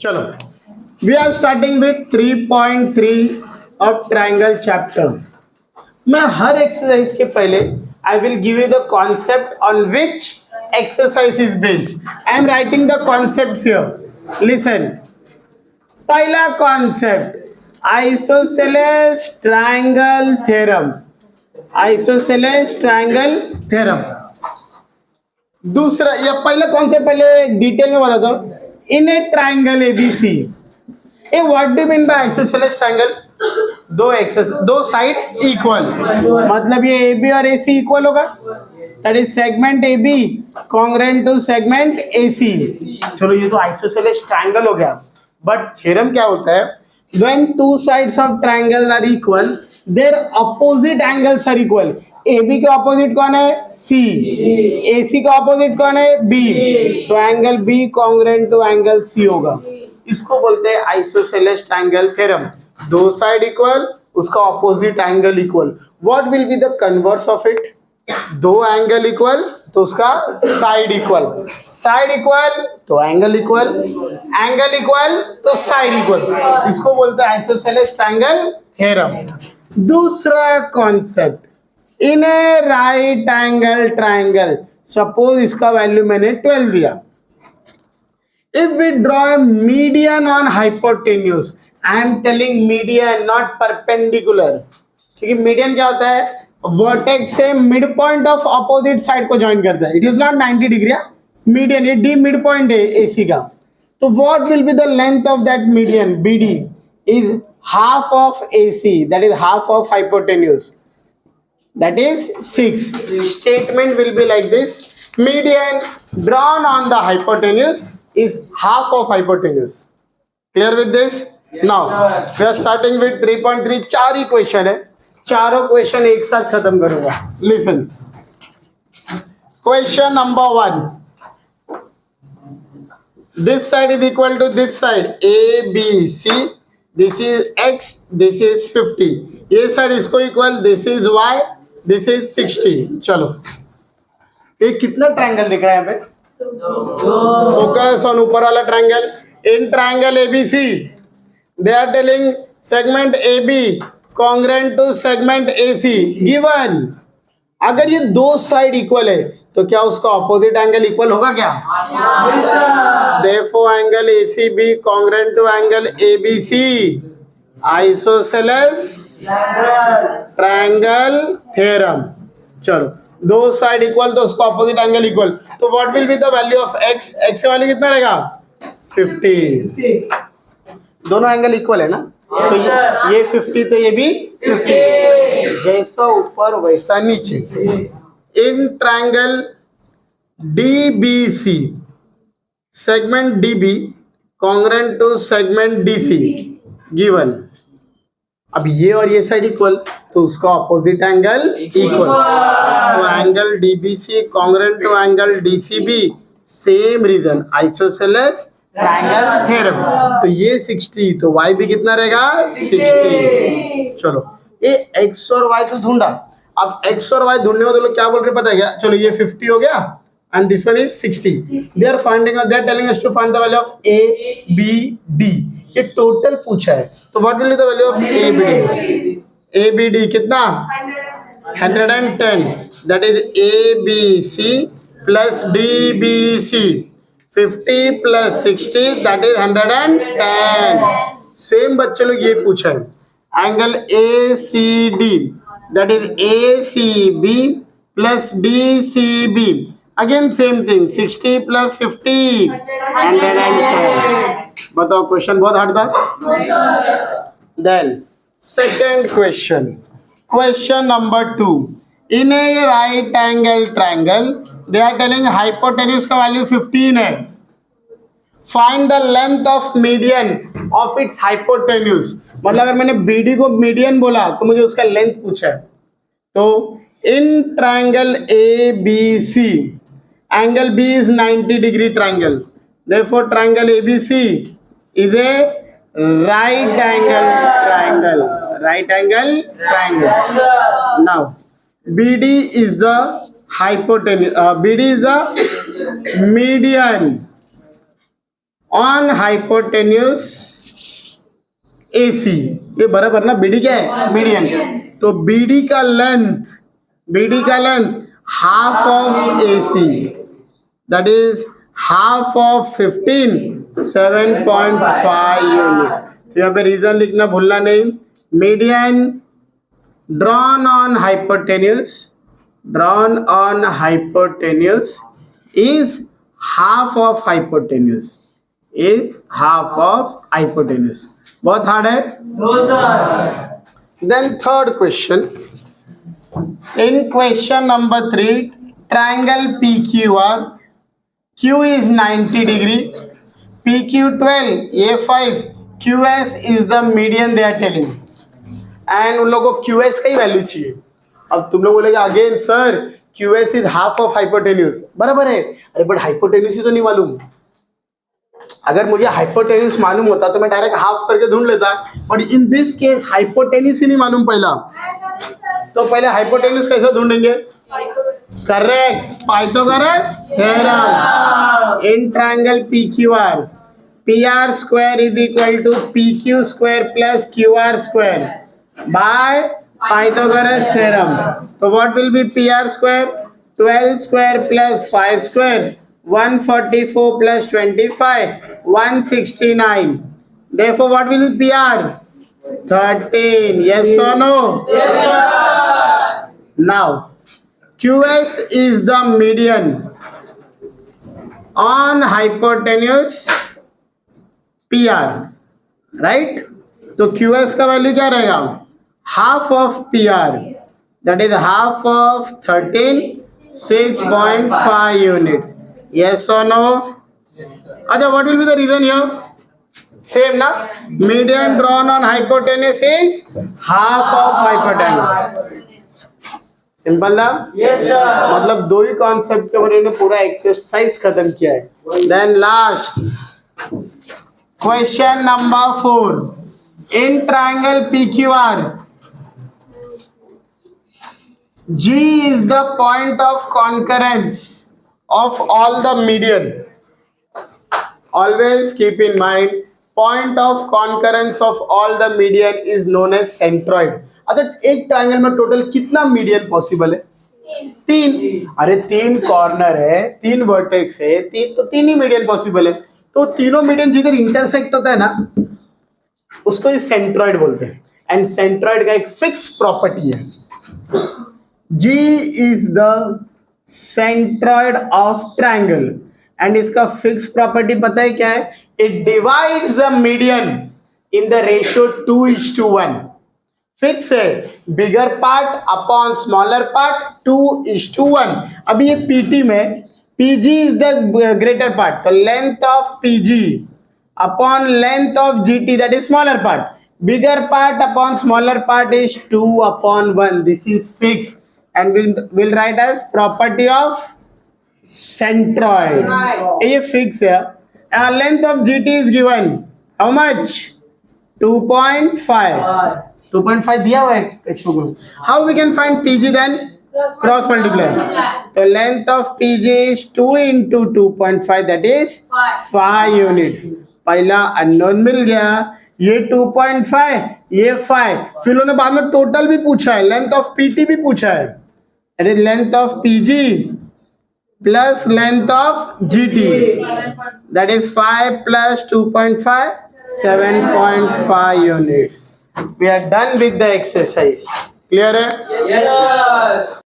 चलो, we are starting with 3.3 of triangle chapter. मैं हर एक्सरसाइज के पहले I will give you the concept on which exercise is based. I am writing the concept here. Listen. पहला concept isosceles triangle theorem. Isosceles triangle theorem. दूसरा या पहला concept पहले detail में बताता हूं. In a triangle ABC, a what do mean by isosceles triangle? दो side equal, मतलब ये ए बी और ए सी इक्वल होगा. That is segment A B congruent to segment A C. चलो ये तो आइसोसेलेस ट्राइंगल हो गया. बट थ्योरम क्या होता है? When two sides of triangle are equal, their opposite angles are equal. A B के ऑपोजिट कौन है? सी. ए सी का ऑपोजिट कौन है? बी. तो angle B congruent to angle C होगा. इसको बोलते हैं आइसोसेलेस ट्राइंगल थ्योरम. दो साइड इक्वल, उसका opposite angle equal. What will be the converse of it? दो एंगल इक्वल तो उसका साइड इक्वल. साइड इक्वल तो एंगल इक्वल. एंगल इक्वल तो साइड इक्वल. इसको बोलते हैं आइसोसेलेस ट्राइंगल थ्योरम. दूसरा concept, in a right angle triangle. Suppose इसका वैल्यू मैंने 12 दिया. If we draw a median on hypotenuse, I am telling median not perpendicular, क्योंकि मीडियन क्या होता है? वर्टेक्स से mid point of opposite side को ज्वाइन करता है. It is not 90 degree. Median ये डी मिड पॉइंट है एसी का. तो what will be the length of that median? BD is half of AC, that is half of hypotenuse, that is 6. Statement will be like this: median drawn on the hypotenuse is half of hypotenuse. Clear with this? Yes, now sir. We are starting with 3.3. चार ही question है, चारों question एक साथ खत्म करूंगा. Listen. Question number 1. This side is equal to this side. A, B, C. This is X. This is 50. ये side इसको equal. This is Y. This is 60. चलो, ये कितना ट्रायंगल दिख रहा है यहाँ पे? फोकस ऑन ऊपर वाला triangle. In triangle ABC they are telling segment AB congruent to segment AC given. अगर ये दो साइड इक्वल है तो क्या उसका ऑपोजिट एंगल इक्वल होगा क्या? Therefore angle ACB congruent to angle ABC. Isosceles triangle theorem. चलो, दो साइड इक्वल तो उसका ऑपोजिट एंगल इक्वल. तो what will be the value of X? X का वैल्यू कितना रहेगा? 50. दोनों एंगल इक्वल है ना? तो ये 50 तो ये भी 50. जैसा ऊपर वैसा नीचे. In triangle DBC segment DB congruent to segment DC given. अब ये और ये साइड इक्वल तो उसका ऑपोजिट एंगल इक्वल. तो angle DBC congruent to angle DCB. Same reason, isosceles triangle theorem. तो ये 60 तो y भी कितना रहेगा? 60. चलो, ये x और y तो ढूंढा. अब x और y ढूंढने में तो लोग क्या बोल रहे पता है क्या? चलो, ये 50 हो गया and this one is 60. They are telling us to find the value of a b d. ये टोटल पूछा है. तो what will be the value of A B D? A B D कितना? 110. That is A B C plus D B C. 50 plus 60 that is 110. Same बच्चे लोग ये पूछा है. Angle A C D that is A C B plus D C B. Again same thing, 60 plus 50 110. बताओ, question बहुत hard था. Then second question, question number 2. In a right angle triangle they are telling hypotenuse का value 15 है. Find the length of median of its hypotenuse. मतलब अगर मैंने BD को median बोला तो मुझे उसका लेंथ पूछा है. तो in triangle A B C, angle B is 90 degree triangle. Therefore, triangle ABC is a right angle triangle. Right angle triangle. Now, BD is the hypotenuse. BD is the median on hypotenuse AC। ये बराबर ना, BD क्या है, median. तो BD का length half of AC, that is half of 15, 7.5 units. तो यहाँ पे रीजन लिखना भूलना नहीं। Median drawn on hypotenuse is half of hypotenuse, बहुत हार्ड है। Then third question, in question number 3, triangle PQR, Q is 90 degree, PQ 12, A5, QS is the median they are telling, and उन लोगों को QS का ही value चाहिए। अब तुम लोग बोलेगे again sir QS is half of hypotenuse, बराबर है। अरे बट हाइपोटेन्यूज ही तो नहीं मालूम। अगर मुझे हाइपोटेन्यूज मालूम होता तो मैं डायरेक्ट हाफ करके ढूंढ लेता, but in this case hypotenuse ही नहीं मालूम पहला। तो पहले हाइपोटेन्यूज कैसे ढूंढेंगे? Correct, Pythagoras theorem. In triangle PQR, PR square is equal to PQ square plus QR square by Pythagoras theorem. So what will be PR square? 12 square plus 5 square, 144 plus 25, 169. Therefore what will be PR? 13. Yes or no? Yes sir. Now QS is the median on hypotenuse PR, right? तो QS का value क्या रहेगा? Half of PR, that is half of 13, 6.5 units. Yes और no? अच्छा, what will be the reason here? Same ना, median drawn on hypotenuse is half of hypotenuse. Simple ना? Yes sir. मतलब दो ही कॉन्सेप्ट के ऊपर इन्होंने पूरा एक्सरसाइज खत्म किया है। Then last question number 4, in triangle PQR, G is the point of concurrence of all the median. Always keep in mind, point of concurrence of all the median is known as centroid. अच्छा, एक triangle में total कितना median possible है? 3। अरे 3 corner है, 3 vertex है, तो 3 ही median possible है। तो तीनों मीडियन जिधर इंटरसेक्ट होता है ना, उसको ही सेंट्रॉइड बोलते हैं। एंड सेंट्रॉइड का एक फिक्स प्रॉपर्टी है, G is the centroid of triangle, and इसका फिक्स प्रॉपर्टी पता है क्या है? It divides the median in the ratio 2:1। Fix है, bigger part upon smaller part 2:1। अभी ये PT में PG is the greater part, so length of PG upon length of GT, that is smaller part, bigger part upon smaller part is 2/1. This is fixed, and we'll write as property of centroid. ये fix है। Length of GT is given how much? 2.5. 2.5 दिया हुआ है textbook में। How we can find PG then? Cross multiply. तो length of PG is 2 into 2.5, that is 5 units. पहला unknown मिल गया, ये 2.5, ये 5। फिर उन्होंने बाद में टोटल भी पूछा है, लेंथ ऑफ PT भी पूछा है, अरे length of PG plus length of GT, that is 5 plus 2.5, 7.5 units. We are done with the exercise. Clear है? Yes sir.